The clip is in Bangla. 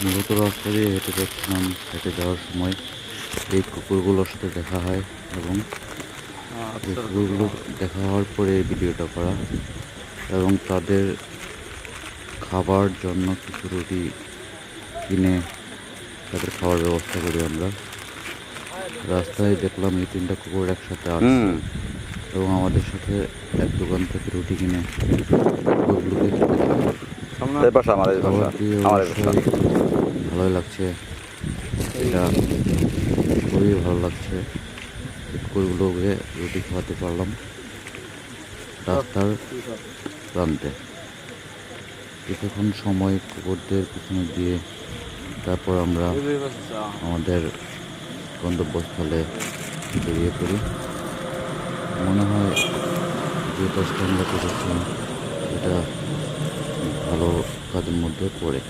মূলত রাস্তা দিয়ে হেঁটে যাচ্ছিলাম। হেঁটে যাওয়ার সময় এই কুকুরগুলোর সাথে দেখা হয় এবং এই কুকুরগুলো দেখা হওয়ার পরে এই ভিডিওটা করা এবং তাদের খাবার জন্য কিছু রুটি কিনে তাদের খাওয়ার ব্যবস্থা করি আমরা। রাস্তায় দেখলাম এই 3টা কুকুর একসাথে আসছে এবং আমাদের সাথে এক দোকান থেকে রুটি কিনে কুকুরগুলোকে খেতে দিলাম। খাবার দিয়ে অবশ্যই ভালোই লাগছে, এটা খুবই ভালো লাগছে। কুকুরগুলোকে রুটি খাওয়াতে পারলাম রাস্তার প্রান্তে। কিছুক্ষণ সময় কুকুরদের পিছনে দিয়ে তারপর আমরা আমাদের গন্তব্যস্থলে বেরিয়ে পড়ি। মনে হয় যে কাজটা আমরা করেছি এটা ভালো কাজের মধ্যে পড়ে।